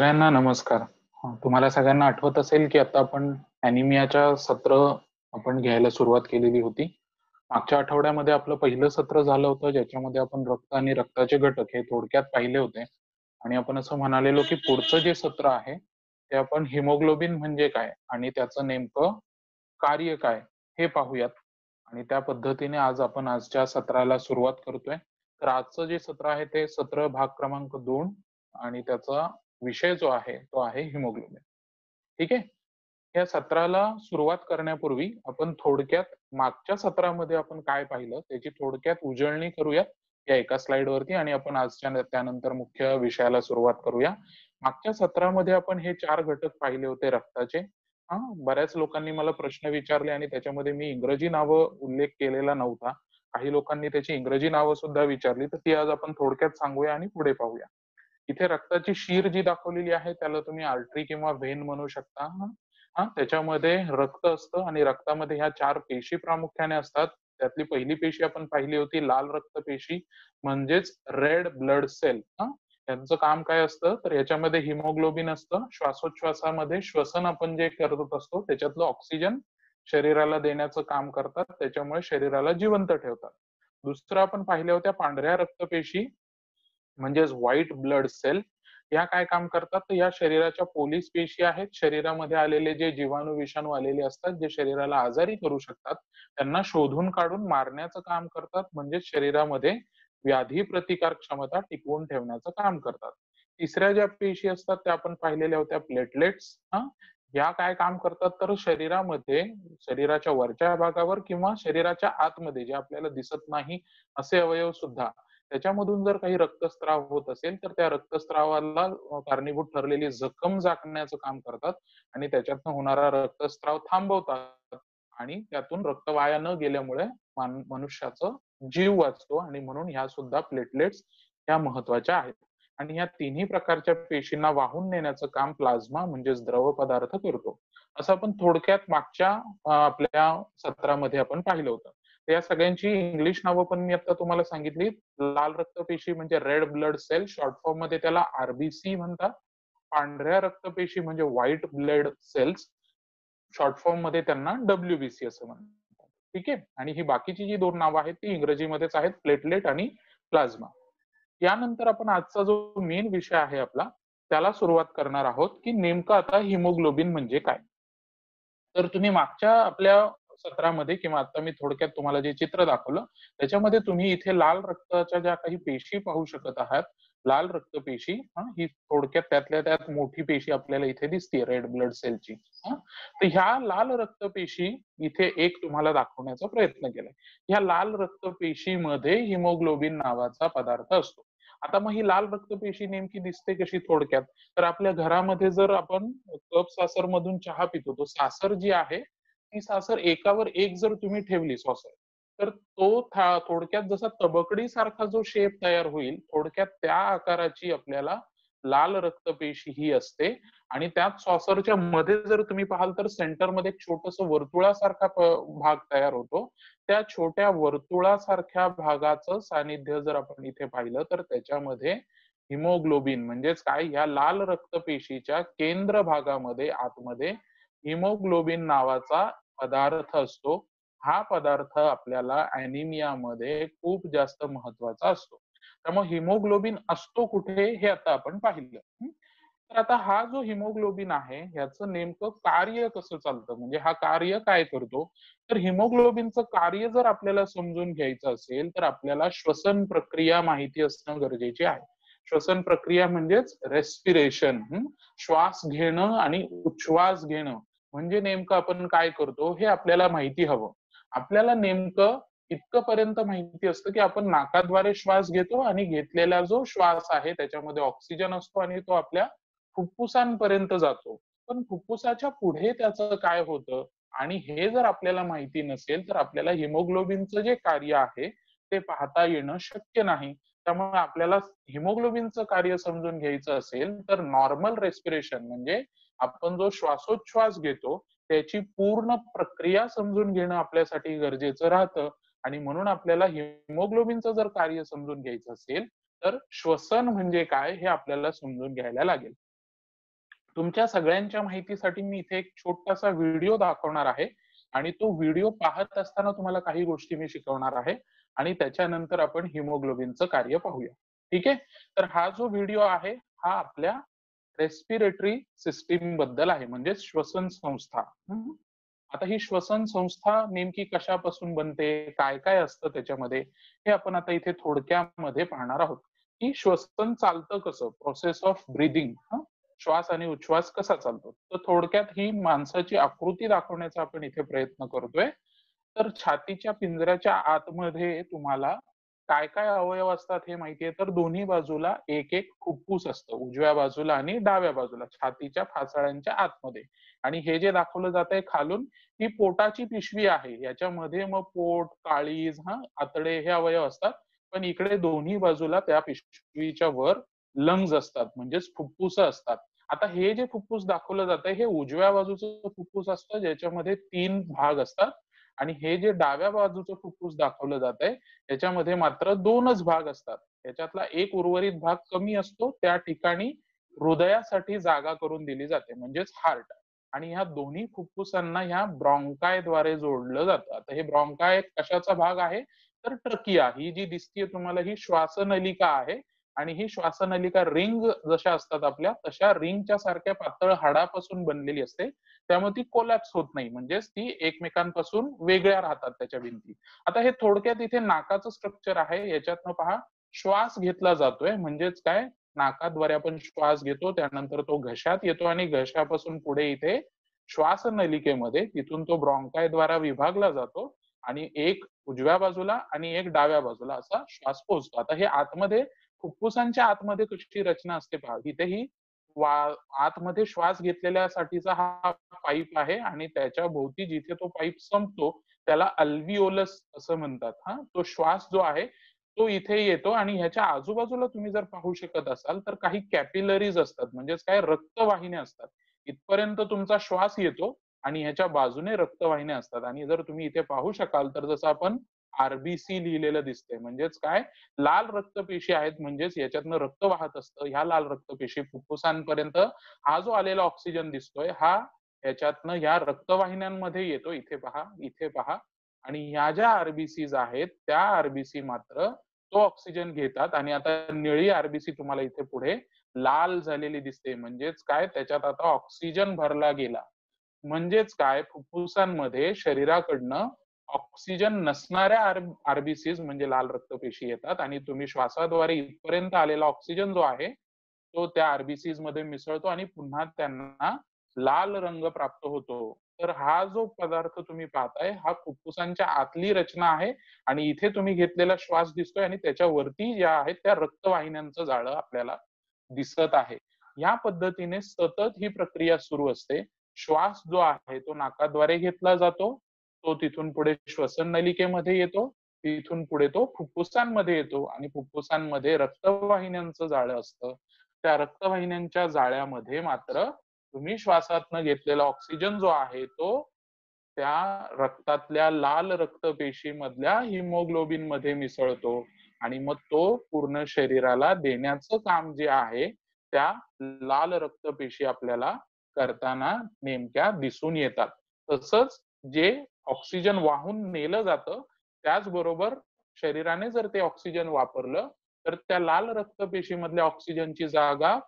सगळ्यांना नमस्कार. तुम्हाला सगळ्यांना आठवत असेल की आता आपण अॅनिमियाच्या सत्र आपण घ्यायला सुरुवात केलेली होती. मागच्या आठवड्यामध्ये आपलं पहिलं सत्र झालं होतं, ज्याच्यामध्ये आपण रक्त आणि रक्ताचे घटक हे थोडक्यात पाहिले होते. आणि आपण असं म्हणालेलो की पुढचं जे सत्र आहे ते आपण हिमोग्लोबिन म्हणजे काय आणि त्याचं नेमकं कार्य काय हे पाहूयात. आणि त्या पद्धतीने आज आपण आजच्या सत्राला सुरुवात करतोय. तर आजचं जे सत्र आहे ते सत्र भाग क्रमांक 2 आणि त्याचा विषय जो आहे तो आहे हिमोग्लोबिन. ठीक आहे. या सत्राला सुरुवात करण्यापूर्वी आपण थोडक्यात मागच्या सत्रामध्ये आपण काय पाहिलं त्याची थोडक्यात उजळणी करूयात या एका स्लाइड वरती आणि आपण आजच्या त्यानंतर मुख्य विषयाला सुरुवात करूया. मागच्या सत्रामध्ये आपण हे 4 घटक पाहिले होते रक्ताचे. बऱ्याच लोकांनी मला प्रश्न विचारले आणि त्याच्यामध्ये मी इंग्रजी नावं उल्लेख केलेला नव्हता. काही लोकांनी त्याची इंग्रजी नावं सुद्धा विचारली, तर ती आज आपण थोडक्यात सांगूया आणि पुढे पाहूया. इथे रक्ताची शीर जी दाखवलेली आहे त्याला तुम्ही आर्टरी किंवा व्हेन म्हणू शकता. त्याच्यामध्ये रक्त असतं आणि रक्तामध्ये ह्या 4 पेशी प्रामुख्याने असतात. त्यातली पहिली पेशी आपण पाहिली होती लाल रक्तपेशी म्हणजेच रेड ब्लड सेल. यांचं काम काय असतं तर याच्यामध्ये हिमोग्लोबिन असतं. श्वासोच्छवासामध्ये श्वसन आपण जे करत असतो त्याच्यातलं ऑक्सिजन शरीराला देण्याचं काम करतात, त्याच्यामुळे शरीराला जिवंत ठेवतात. दुसरं आपण पाहिल्या होत्या पांढऱ्या रक्तपेशी म्हणजेच व्हाईट ब्लड सेल. या काय काम करतात तर या शरीराच्या पोलीस पेशी आहेत. शरीरामध्ये आलेले जे जीवाणू विषाणू आलेले असतात जे शरीराला आजारी करू शकतात त्यांना शोधून काढून मारण्याचं काम करतात, म्हणजे शरीरामध्ये व्याधी प्रतिकार क्षमता टिकवून ठेवण्याचं काम करतात. तिसऱ्या ज्या पेशी असतात त्या आपण पाहिलेल्या होत्या प्लेटलेट्स. या काय काम करतात तर शरीरामध्ये शरीराच्या वरच्या भागावर किंवा शरीराच्या आतमध्ये जे आपल्याला दिसत नाही असे अवयव सुद्धा त्याच्यामधून जर काही रक्तस्राव होत असेल तर त्या रक्तस्रावाला कारणीभूत ठरलेली जखम झाकण्याचं काम करतात आणि त्याच्यातनं होणारा रक्तस्राव थांबवतात आणि त्यातून रक्त वाया न गेल्यामुळे मनुष्याचा जीव वाचतो आणि म्हणून ह्या सुद्धा प्लेटलेट्स ह्या महत्वाच्या आहेत. आणि ह्या तिन्ही प्रकारच्या पेशींना वाहून नेण्याचं काम प्लाझ्मा म्हणजेच द्रव पदार्थ करतो. असं आपण थोडक्यात मागच्या आपल्या सत्रामध्ये आपण पाहिलं होतं. या सगळ्यांची इंग्लिश नावं पण मी आता तुम्हाला सांगितली. लाल रक्तपेशी म्हणजे red blood cell, short form मध्ये त्याला आरबीसी म्हणतात. पांढऱ्या रक्तपेशी म्हणजे white blood cells, short form मध्ये त्यांना डब्ल्यूबीसी असं म्हणतात. ठीक आहे. आणि ही बाकीची जी 2 नावं आहेत ती इंग्रजीमध्येच आहेत, प्लेटलेट आणि प्लाझ्मा. यानंतर आपण आजचा जो मेन विषय आहे आपला त्याला सुरुवात करणार आहोत की नेमकं आता हिमोग्लोबिन म्हणजे काय. तर तुम्ही मागच्या आपल्या सत्रामध्ये किंवा आता मी थोडक्यात तुम्हाला जे चित्र दाखवलं त्याच्यामध्ये तुम्ही इथे लाल रक्ताच्या ज्या काही पेशी पाहू शकत आहात. लाल रक्तपेशी ही थोडक्यात त्यातल्या त्यात मोठी पेशी आपल्याला इथे दिसते रेड ब्लड सेलची. तर ह्या लाल रक्तपेशी इथे एक तुम्हाला दाखवण्याचा प्रयत्न केलाय. ह्या लाल रक्तपेशीमध्ये हिमोग्लोबिन नावाचा पदार्थ असतो. आता मग ही लाल रक्तपेशी नेमकी दिसते कशी थोडक्यात तर आपल्या घरामध्ये जर आपण कप सासर मधून चहा पितो तो सासर जी आहे ती सासर एकावर एक जर तुम्ही ठेवली सॉसर तर तो थोडक्यात जसा तबकडी सारखा जो शेप तयार होईल थोडक्यात त्या आकाराची आपल्याला लाल रक्तपेशी ही असते. आणि त्यात सॉसरच्या मध्ये जर तुम्ही पाहाल तर सेंटरमध्ये एक छोटस वर्तुळासारखा भाग तयार होतो. त्या छोट्या वर्तुळासारख्या भागाचं सानिध्य जर आपण इथे पाहिलं तर त्याच्यामध्ये हिमोग्लोबिन म्हणजेच काय या लाल रक्तपेशीच्या केंद्र भागामध्ये आतमध्ये हिमोग्लोबिन नावाचा पदार्थ असतो. हा पदार्थ आपल्याला अॅनिमियामध्ये खूप जास्त महत्वाचा असतो. त्यामुळे हिमोग्लोबिन असतो कुठे हे आता आपण पाहिलं. तर आता हा जो हिमोग्लोबिन आहे ह्याचं नेमकं कार्य कसं चालतं म्हणजे हा कार्य काय करतो. तर हिमोग्लोबिनचं कार्य जर आपल्याला समजून घ्यायचं असेल तर आपल्याला श्वसन प्रक्रिया माहिती असणं गरजेचे आहे. श्वसन प्रक्रिया म्हणजेच रेस्पिरेशन, श्वास घेणं आणि उच्छ्वास घेणं म्हणजे नेमकं आपण काय करतो हे आपल्याला माहिती हवं. आपल्याला नेमकं इतकंपर्यंत माहिती असतं की आपण नाकाद्वारे श्वास घेतो आणि घेतलेला जो श्वास आहे त्याच्यामध्ये ऑक्सिजन असतो आणि तो आपल्या फुफ्फुसांपर्यंत जातो. पण फुफ्फुसाच्या पुढे त्याचं काय होतं आणि हे जर आपल्याला माहिती नसेल तर आपल्याला हिमोग्लोबिनचं जे कार्य आहे ते पाहता येणं शक्य नाही. त्यामुळे आपल्याला हिमोग्लोबिनचं कार्य समजून घ्यायचं असेल तर नॉर्मल रेस्पिरेशन म्हणजे आपण जो श्वासोच्छ्वास घेतो त्याची पूर्ण प्रक्रिया समजून घेणं आपल्यासाठी गरजेचं राहतं. आणि म्हणून आपल्याला हिमोग्लोबिनचं जर कार्य समजून घ्यायचं असेल तर श्वसन म्हणजे काय हे आपल्याला समजून घ्यायला लागेल. तुमच्या सगळ्यांच्या माहितीसाठी मी इथे एक छोटासा व्हिडिओ दाखवणार आहे आणि तो व्हिडिओ पाहत असताना तुम्हाला काही गोष्टी मी शिकवणार आहे आणि त्याच्यानंतर आपण हिमोग्लोबिनचं कार्य पाहूया. ठीक आहे. तर हा जो व्हिडिओ आहे हा आपल्या रेस्पिरेटरी सिस्टीम बद्दल आहे, म्हणजे श्वसन संस्था. आता ही श्वसन संस्था नेमकी कशापासून बनते, काय काय असतं त्याच्यामध्ये, हे आपण आता इथे थोडक्यामध्ये पाहणार आहोत. की श्वसन चालतं कसं, प्रोसेस ऑफ ब्रीदिंग, श्वास आणि उच्छ्वास कसा चालतो. तर थोडक्यात ही माणसाची आकृती दाखवण्याचा आपण इथे प्रयत्न करतोय. तर छातीच्या पिंजऱ्याच्या आतमध्ये तुम्हाला काय काय अवयव असतात हे माहितीये. तर दोन्ही बाजूला एक एक फुफ्फुस असतं, उजव्या बाजूला आणि डाव्या बाजूला छातीच्या फासाळ्यांच्या आतमध्ये. आणि हे जे दाखवलं जात आहे खालून, ही पोटाची पिशवी आहे. याच्यामध्ये मग पोट, काळीज, आतडे हे अवयव असतात. पण इकडे दोन्ही बाजूला त्या पिशवीच्या वर लंग्स असतात, म्हणजेच फुफ्फुस असतात. आता हे जे फुफ्फुस दाखवलं जात आहे हे उजव्या बाजूचं फुफ्फुस असतं, ज्याच्यामध्ये 3 भाग असतात. आणि हे जे डाव्या बाजूचं फुफ्फुस दाखवलं जात आहे त्याच्यामध्ये मात्र 2च भाग असतात. याच्यातला एक उर्वरित भाग कमी असतो, त्या ठिकाणी हृदयासाठी जागा करून दिली जाते, म्हणजेच हार्ट. आणि ह्या दोन्ही फुफ्फुसांना ह्या ब्रॉन्कायद्वारे जोडलं जातं. आता हे ब्रॉन्काय कशाचा भाग आहे, तर ट्रकिया ही जी दिसतीये तुम्हाला ही श्वासनलिका आहे. आणि ही श्वासनलिका रिंग जशा असतात आपल्या, तशा रिंगच्या सारख्या पातळ हाडापासून बनलेली असते. त्यामुळे ती कोलॅप्स होत नाही, म्हणजेच ती एकमेकांपासून वेगळ्या राहतात त्याच्या भिंती. आता हे थोडक्यात इथे नाकाचं स्ट्रक्चर आहे. याच्यातनं पहा, श्वास घेतला जातोय म्हणजेच काय, नाकाद्वारे आपण श्वास घेतो, त्यानंतर तो घशात येतो आणि घशापासून पुढे इथे श्वासनलिकेमध्ये, तिथून तो ब्रॉन्कायद्वारा विभागला जातो आणि एक उजव्या बाजूला आणि एक डाव्या बाजूला असा श्वास पोहोचतो. आता हे आतमध्ये फुफ्फुसांच्या आतमध्ये कशी रचना असते पहा. इथेही आतमध्ये श्वास घेतलेल्यासाठीचा हा पाईप आहे आणि त्याच्या भोवती जिथे तो पाईप संपतो त्याला अल्व्हिओलस असं म्हणतात. तो श्वास जो आहे तो इथे येतो आणि ह्याच्या आजूबाजूला तुम्ही जर पाहू शकत असाल तर काही कॅपिलरीज असतात, म्हणजेच काय, रक्तवाहिन्या असतात. इथपर्यंत तुमचा श्वास येतो आणि ह्याच्या बाजूने रक्तवाहिन्या असतात. आणि जर तुम्ही इथे पाहू शकाल तर जसं आपण आरबीसी लिहिलेलं दिसतंय, म्हणजेच काय, लाल रक्तपेशी आहेत, म्हणजेच याच्यातनं रक्त वाहत असतं. ह्या लाल रक्तपेशी फुफ्फुसांपर्यंत हा जो आलेला ऑक्सिजन दिसतोय हा याच्यातनं ह्या रक्तवाहिन्यांमध्ये येतो. इथे पहा, इथे पहा. आणि ह्या ज्या आरबीसीज आहेत त्या आरबीसी मात्र तो ऑक्सिजन घेतात. आणि आता निळी आरबीसी तुम्हाला इथे पुढे लाल झालेली दिसते, म्हणजेच काय, त्याच्यात आता ऑक्सिजन भरला गेला. म्हणजेच काय, फुफ्फुसांमध्ये शरीराकडनं ऑक्सिजन नसणाऱ्या आरबीसीज म्हणजे लाल रक्तपेशी येतात आणि तुम्ही श्वासाद्वारे इथपर्यंत आलेला ऑक्सिजन जो आहे तो त्या आरबीसीज मध्ये मिसळतो आणि पुन्हा त्यांना लाल रंग प्राप्त होतो. तर हा जो पदार्थ तुम्ही पाहताय हा फुफ्फुसांच्या आतली रचना आहे. आणि इथे तुम्ही घेतलेला श्वास दिसतोय आणि त्याच्यावरती ज्या आहेत त्या रक्तवाहिन्यांचं जाळं आपल्याला दिसत आहे. या पद्धतीने सतत ही प्रक्रिया सुरू असते. श्वास जो आहे तो नाकाद्वारे घेतला जातो, तो तिथून पुढे श्वसन नलिकेमध्ये येतो, तिथून पुढे तो फुफ्फुसांमध्ये येतो आणि फुफ्फुसांमध्ये रक्तवाहिन्यांचं जाळं असतं. त्या रक्तवाहिन्यांच्या जाळ्यामध्ये मात्र तुम्ही श्वासातनं घेतलेला ऑक्सिजन जो आहे तो त्या रक्तातल्या लाल रक्तपेशी मधल्या हिमोग्लोबिन मध्ये मिसळतो आणि मग तो पूर्ण शरीराला देण्याचं काम जे आहे त्या लाल रक्तपेशी आपल्याला करताना नेमक्या दिसून येतात. तसंच जे ऑक्सिजन वाहून नेलं जातं त्याचबरोबर शरीराने जर ते ऑक्सिजन वापरलं तर त्या लाल रक्तपेशी मधल्या ऑक्सिजनची जागा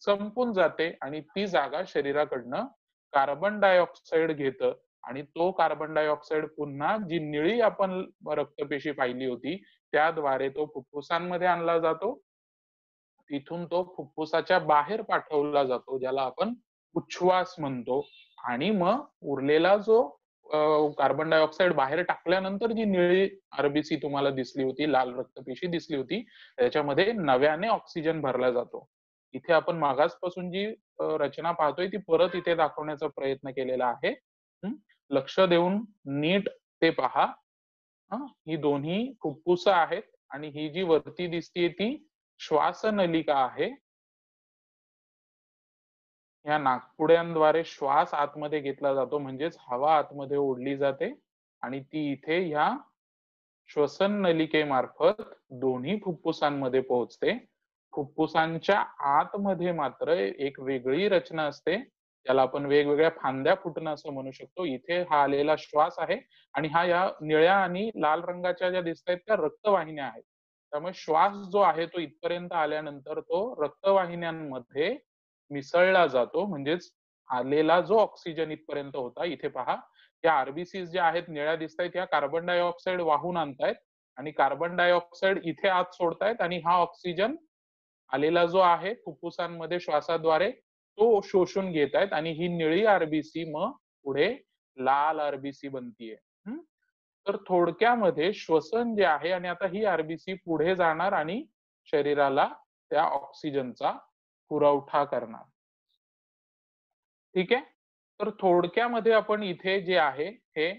संपून जाते आणि ती जागा शरीराकडनं कार्बन डायऑक्साईड घेतं. आणि तो कार्बन डायऑक्साईड पुन्हा जी निळी आपण रक्तपेशी पाहिली होती त्याद्वारे तो फुफ्फुसांमध्ये आणला जातो. तिथून तो फुफ्फुसाच्या बाहेर पाठवला जातो, ज्याला आपण उच्छ्वास म्हणतो. आणि मग उरलेला जो कार्बन डायऑक्साईड बाहेर टाकल्यानंतर जी निळी आरबीसी तुम्हाला दिसली होती, लाल रक्तपेशी दिसली होती, त्याच्यामध्ये नव्याने ऑक्सिजन भरला जातो. इथे आपण मागासपासून जी रचना पाहतोय ती परत इथे दाखवण्याचा प्रयत्न केलेला आहे. लक्ष देऊन नीट ते पहा. ही दोन्ही फुफ्फुस आहेत आणि ही जी वरती दिसतीये ती श्वासनलिका आहे. या नाकपुड्यांद्वारे श्वास आतमध्ये घेतला जातो, म्हणजेच हवा आतमध्ये ओढली जाते आणि ती इथे ह्या श्वसन नलिकेमार्फत दोन्ही फुफ्फुसांमध्ये पोहोचते. फुफ्फुसांच्या आतमध्ये मात्र एक वेगळी रचना असते, त्याला आपण वेगवेगळ्या फांद्या फुटणं असं म्हणू शकतो. इथे हा आलेला श्वास आहे आणि हा या निळ्या आणि लाल रंगाच्या ज्या दिसत आहेत त्या रक्तवाहिन्या आहेत. त्यामुळे श्वास जो आहे तो इथपर्यंत आल्यानंतर तो रक्तवाहिन्यांमध्ये मिसळला जातो. म्हणजेच आलेला जो ऑक्सिजन इथपर्यंत होता, इथे पहा या आरबीसी ज्या आहेत निळ्या दिसत आहेत, या कार्बन डायऑक्साईड वाहून आणतायत आणि कार्बन डायऑक्साईड इथे आत सोडतायत आणि हा ऑक्सिजन आलेला जो आहे फुफ्फुसांमध्ये श्वासाद्वारे तो शोषून घेत आहेत आणि ही निळी आरबीसी मग पुढे लाल आरबीसी बनतीये. तर थोडक्यामध्ये श्वसन जे आहे आणि आता ही आरबीसी पुढे जाणार आणि शरीराला त्या ऑक्सिजनचा पुरवठा करणार. ठीक आहे. तर थोडक्यामध्ये आपण इथे जे आहे हे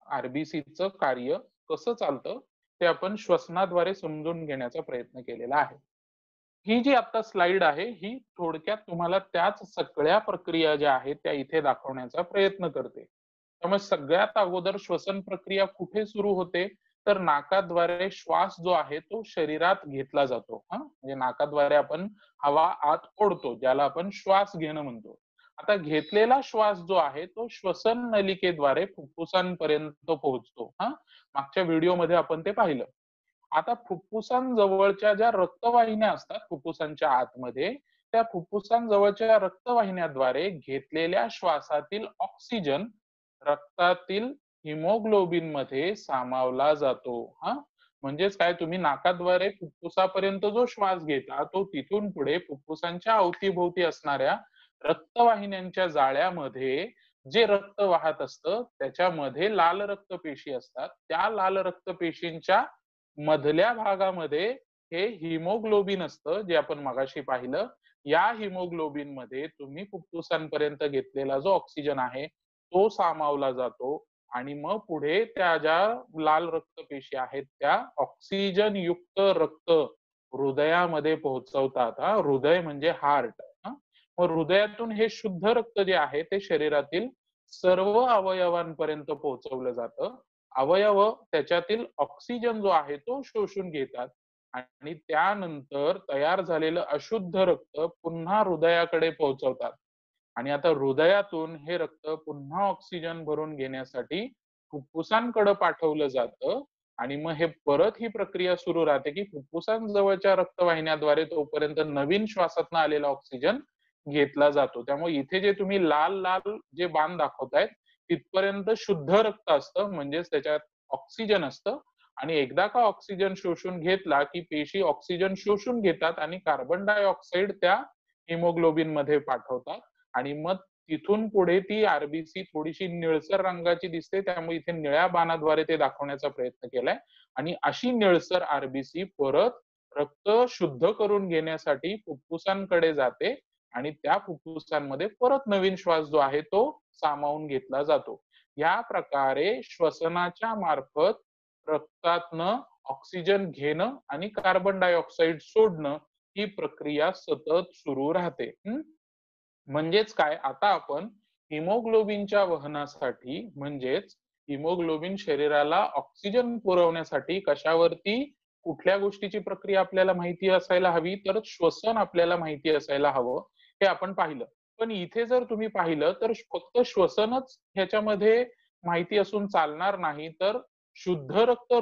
आरबीसीचं कार्य कसं चालतं ते आपण श्वसनाद्वारे समजून घेण्याचा प्रयत्न केलेला आहे. ही जी आता स्लाइड आहे ही थोडक्यात तुम्हाला त्याच सगळ्या प्रक्रिया ज्या आहेत त्या इथे दाखवण्याचा प्रयत्न करते. त्यामुळे सगळ्यात अगोदर श्वसन प्रक्रिया कुठे सुरू होते, तर नाकाद्वारे श्वास जो आहे तो शरीरात घेतला जातो. म्हणजे नाकाद्वारे आपण हवा आत ओढतो, ज्याला आपण श्वास घेणं म्हणतो. आता घेतलेला श्वास जो आहे तो श्वसन नलिकेद्वारे फुफ्फुसांपर्यंत पोहोचतो. मागच्या व्हिडिओमध्ये आपण ते पाहिलं. आता फुफ्फुसांजवळच्या ज्या रक्तवाहिन्या असतात फुफ्फुसांच्या आतमध्ये, त्या फुफ्फुसांजवळच्या रक्तवाहिन्याद्वारे घेतलेल्या श्वासातील ऑक्सिजन रक्तातील हिमोग्लोबिन मध्ये सामावला जातो. म्हणजेच काय, तुम्ही नाकाद्वारे फुफ्फुसापर्यंत जो श्वास घेता तो तिथून पुढे फुफ्फुसांच्या अवतीभोवती असणाऱ्या रक्तवाहिन्यांच्या जाळ्यामध्ये जे रक्त वाहत असतं त्याच्यामध्ये लाल रक्तपेशी असतात. त्या लाल रक्तपेशींच्या मधल्या भागामध्ये हे हिमोग्लोबिन असतं, जे आपण मगाशी पाहिलं. या हिमोग्लोबिन मध्ये तुम्ही फुफ्फुसांपर्यंत घेतलेला जो ऑक्सिजन आहे तो सामावला जातो आणि मग पुढे त्या ज्या लाल रक्तपेशी आहेत त्या ऑक्सिजन युक्त रक्त हृदयामध्ये पोहोचवतात. हृदय म्हणजे हार्ट. मग हृदयातून हे शुद्ध रक्त जे आहे ते शरीरातील सर्व अवयवांपर्यंत पोहोचवलं जातं. अवयव त्याच्यातील ऑक्सिजन जो आहे तो शोषून घेतात आणि त्यानंतर तयार झालेलं अशुद्ध रक्त पुन्हा हृदयाकडे पोहोचवतात आणि आता हृदयातून हे रक्त पुन्हा ऑक्सिजन भरून घेण्यासाठी फुफ्फुसांकडे पाठवलं जातं आणि मग हे परत ही प्रक्रिया सुरू राहते की फुफ्फुसांजवळच्या रक्तवाहिन्याद्वारे तोपर्यंत नवीन श्वासातनं आलेला ऑक्सिजन घेतला जातो. त्यामुळे इथे जे तुम्ही लाल लाल जे बाण दाखवतायत तिथपर्यंत शुद्ध रक्त असतं, म्हणजेच त्याच्यात ऑक्सिजन असतं आणि एकदा का ऑक्सिजन शोषून घेतला की पेशी ऑक्सिजन शोषून घेतात आणि कार्बन डायऑक्साईड त्या हिमोग्लोबिन मध्ये पाठवतात आणि मग तिथून पुढे ती आरबीसी थोडीशी निळसर रंगाची दिसते, त्यामुळे इथे निळ्या बाणाद्वारे ते दाखवण्याचा प्रयत्न केलाय. आणि अशी निळसर आरबीसी परत रक्त शुद्ध करून घेण्यासाठी फुफ्फुसांकडे जाते आणि त्या फुफ्फुसांमध्ये परत नवीन श्वास जो आहे तो सामावून घेतला जातो. या प्रकारे श्वसनाच्या मार्फत रक्तातनं ऑक्सिजन घेणं आणि कार्बन डायऑक्साईड सोडणं ही प्रक्रिया सतत सुरू राहते. म्हणजेच काय, आता आपण हिमोग्लोबिनच्या वहनासाठी म्हणजेच हिमोग्लोबिन शरीराला ऑक्सिजन पुरवण्यासाठी कशावरती कुठल्या गोष्टीची प्रक्रिया आपल्याला माहिती असायला हवी, तर श्वसन आपल्याला माहिती असायला हवं, हे आपण पाहिलं. पण इथे जर तुम्ही पाहिलं तर फक्त श्वसनच ह्याच्यामध्ये माहिती असून चालणार नाही, तर शुद्ध रक्त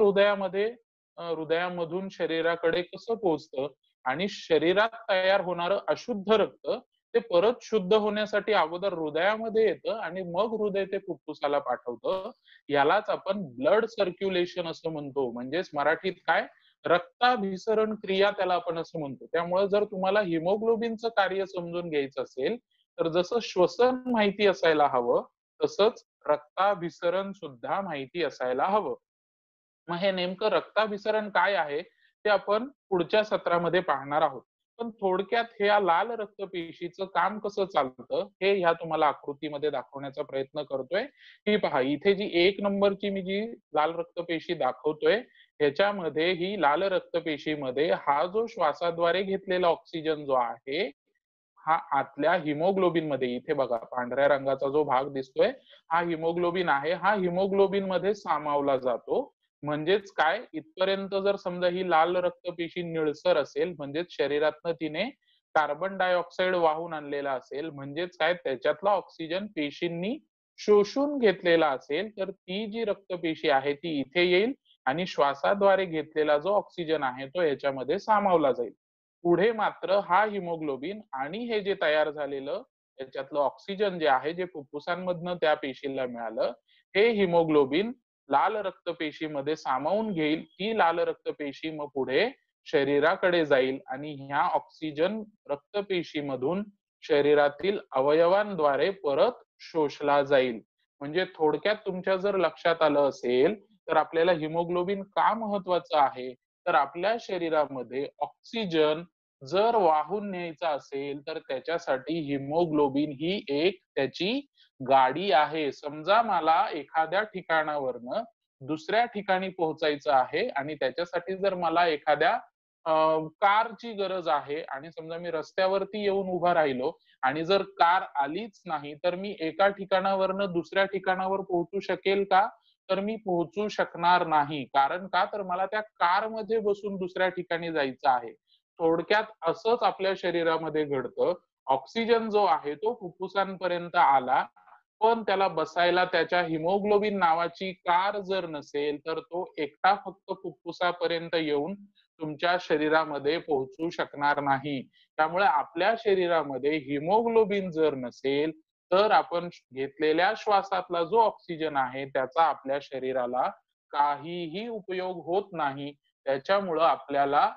हृदयामधून शरीराकडे कसं पोहोचतं आणि शरीरात तयार होणारं अशुद्ध रक्त ते परत शुद्ध होण्यासाठी अगोदर हृदयामध्ये येतं आणि मग हृदय ते फुफ्फुसाला पाठवतं. यालाच आपण ब्लड सर्क्युलेशन असं म्हणतो. म्हणजेच मराठीत काय, रक्ताभिसरण क्रिया त्याला आपण असं म्हणतो. त्यामुळे जर तुम्हाला हिमोग्लोबिनचं कार्य समजून घ्यायचं असेल तर जसं श्वसन माहिती असायला हवं तसंच रक्ताभिसरण सुद्धा माहिती असायला हवं. मग हे नेमकं रक्ताभिसरण काय आहे ते आपण पुढच्या सत्रामध्ये पाहणार आहोत. पण थोडक्यात हे या लाल रक्तपेशीचं काम कसं चालतं हे ह्या तुम्हाला आकृतीमध्ये दाखवण्याचा प्रयत्न करतोय. ही पहा, इथे जी 1 नंबरची मी जी लाल रक्तपेशी दाखवतोय ह्याच्यामध्ये ही लाल रक्तपेशीमध्ये हा जो श्वासाद्वारे घेतलेला ऑक्सिजन जो आहे हा आतल्या हिमोग्लोबिन मध्ये, इथे बघा पांढऱ्या रंगाचा जो भाग दिसतोय हा हिमोग्लोबिन आहे. हा हिमोग्लोबिन मध्ये सामावला जातो. म्हणजेच काय, इथपर्यंत जर समजा ही लाल रक्तपेशी निळसर असेल, म्हणजेच शरीरातनं तिने कार्बन डायऑक्साईड वाहून आणलेला असेल, म्हणजेच काय, त्याच्यातला ऑक्सिजन पेशींनी शोषून घेतलेला असेल, तर ती जी रक्तपेशी आहे ती इथे येईल आणि श्वासाद्वारे घेतलेला जो ऑक्सिजन आहे तो याच्यामध्ये सामावला जाईल. पुढे मात्र हा हिमोग्लोबिन आणि हे जे तयार झालेलं त्याच्यातलं ऑक्सिजन जे आहे, जे फुफ्फुसांमधनं त्या पेशीला मिळालं, हे हिमोग्लोबिन लाल रक्तपेशीमध्ये सामावून घेईल. ती लाल रक्तपेशी मग पुढे शरीराकडे जाईल आणि ह्या ऑक्सिजन रक्तपेशीमधून शरीरातील अवयवांद्वारे परत शोषला जाईल. म्हणजे थोडक्यात तुमच्या जर लक्षात आलं असेल, तर आपल्याला हिमोग्लोबिन का महत्वाचं आहे, तर आपल्या शरीरामध्ये ऑक्सिजन जर वाहून न्यायचा असेल, तर त्याच्यासाठी हिमोग्लोबिन ही एक त्याची गाडी आहे. समजा मला एखाद्या ठिकाणावरनं दुसऱ्या ठिकाणी पोहोचायचं आहे आणि त्याच्यासाठी जर मला एखाद्या कारची गरज आहे आणि समजा मी रस्त्यावरती येऊन उभा राहिलो आणि जर कार आलीच नाही, तर मी एका ठिकाणावरनं दुसऱ्या ठिकाणावर पोहोचू शकेल का? तर मी पोहोचू शकणार नाही. कारण का? तर मला त्या कारमध्ये बसून दुसऱ्या ठिकाणी जायचं आहे. थोडक्यात असंच आपल्या शरीरामध्ये घडतं. ऑक्सिजन जो आहे तो फुफ्फुसांपर्यंत आला, पण त्याला बसायला त्याच्या हिमोग्लोबिन नावाची कार जर नसेल, तर तो एकटा फक्त फुफ्फुसापर्यंत येऊन तुमच्या शरीरामध्ये पोहोचू शकणार नाही. त्यामुळे आपल्या शरीरामध्ये हिमोग्लोबिन जर नसेल, तर आपण घेतलेल्या श्वासातला जो ऑक्सिजन आहे त्याचा आपल्या शरीराला काहीही उपयोग होत नाही. त्याच्यामुळं आपल्याला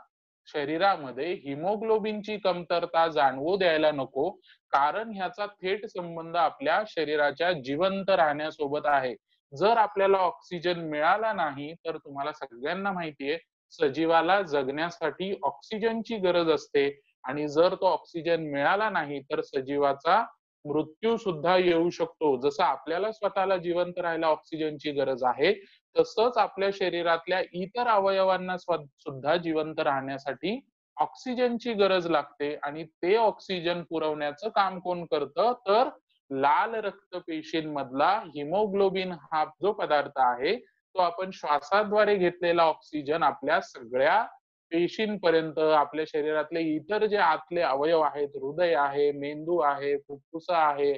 शरीरामध्ये हिमोग्लोबिनची कमतरता जाणवू द्यायला नको, कारण ह्याचा थेट संबंध आपल्या शरीराच्या जिवंत राहण्यासोबत आहे. जर आपल्याला ऑक्सिजन मिळाला नाही, तर तुम्हाला सगळ्यांना माहितीये, सजीवाला जगण्यासाठी ऑक्सिजनची गरज असते आणि जर तो ऑक्सिजन मिळाला नाही, तर सजीवाचा मृत्यू सुद्धा येऊ शकतो. जसं आपल्याला स्वतःला जिवंत राहायला ऑक्सिजनची गरज आहे, तसंच आपल्या शरीरातल्या इतर अवयवांना सुद्धा जिवंत राहण्यासाठी ऑक्सिजनची गरज लागते आणि ते ऑक्सिजन पुरवण्याचं काम कोण करतं, तर लाल रक्तपेशींमधला हिमोग्लोबिन हा जो पदार्थ आहे, तो आपण श्वासाद्वारे घेतलेला ऑक्सिजन आपल्या सगळ्या पेशींपर्यंत, आपल्या शरीरातले इतर जे आतले अवयव आहेत, हृदय आहे, मेंदू आहे, फुफ्फुस आहे,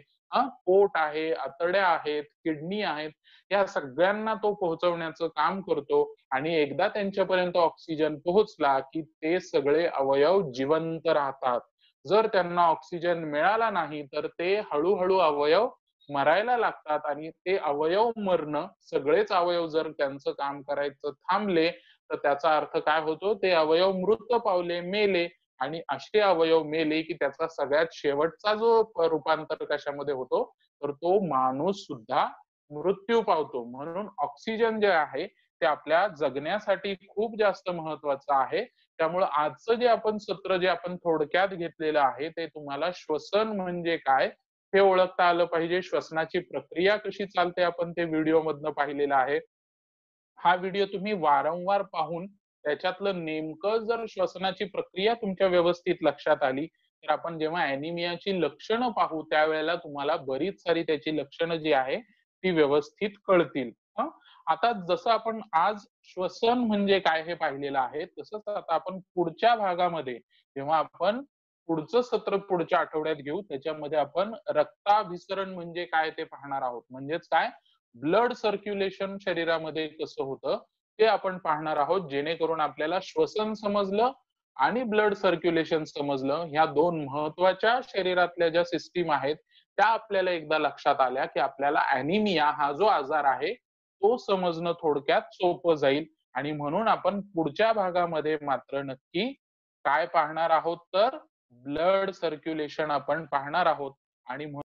पोट आहे, आतड्या आहेत, किडनी आहेत, या सगळ्यांना तो पोहोचवण्याचं काम करतो आणि एकदा त्यांच्यापर्यंत ऑक्सिजन पोहोचला की ते सगळे अवयव जिवंत राहतात. जर त्यांना ऑक्सिजन मिळाला नाही, तर ते हळूहळू अवयव मरायला लागतात आणि ते अवयव मरणं, सगळेच अवयव जर त्यांचं काम करायचं थांबले, तर त्याचा अर्थ काय होतो, ते अवयव मृत पावले, मेले आणि असे अवयव मेले की त्याचा सगळ्यात शेवटचा जो रूपांतर कशामध्ये होतो, तर तो माणूस सुद्धा मृत्यू पावतो. म्हणून ऑक्सिजन जे आहे ते आपल्या जगण्यासाठी खूप जास्त महत्वाचं आहे. त्यामुळे आजचं जे आपण सत्र जे आपण थोडक्यात घेतलेलं आहे, ते तुम्हाला श्वसन म्हणजे काय हे ओळखता आलं पाहिजे. श्वसनाची प्रक्रिया कशी चालते आपण ते व्हिडिओ मधनं पाहिलेलं आहे. हा व्हिडिओ तुम्ही वारंवार पाहून त्याच्यातलं नेमकं जर श्वसनाची प्रक्रिया तुमच्या व्यवस्थित लक्षात आली, तर आपण जेव्हा अॅनिमियाची लक्षणं पाहू त्यावेळेला तुम्हाला बरीच सारी त्याची लक्षणं जी आहे ती व्यवस्थित कळतील. आता जसं आपण आज श्वसन म्हणजे काय हे पाहिलेलं आहे, तसंच आता आपण पुढच्या भागामध्ये जेव्हा आपण पुढचं सत्र पुढच्या आठवड्यात घेऊ, त्याच्यामध्ये आपण रक्ताभिसरण म्हणजे काय ते पाहणार आहोत. म्हणजेच काय, ब्लड सर्क्युलेशन शरीरामध्ये कसं होतं ते आपण पाहणार आहोत, जेणेकरून आपल्याला श्वसन समजलं आणि ब्लड सर्क्युलेशन समजलं. ह्या दोन महत्वाच्या शरीरातल्या ज्या सिस्टीम आहेत त्या आपल्याला एकदा लक्षात आल्या की आपल्याला अॅनिमिया हा जो आजार आहे तो समजणं थोडक्यात सोपं जाईल. आणि म्हणून आपण पुढच्या भागामध्ये मात्र नक्की काय पाहणार आहोत, तर ब्लड सर्क्युलेशन आपण पाहणार आहोत. आणि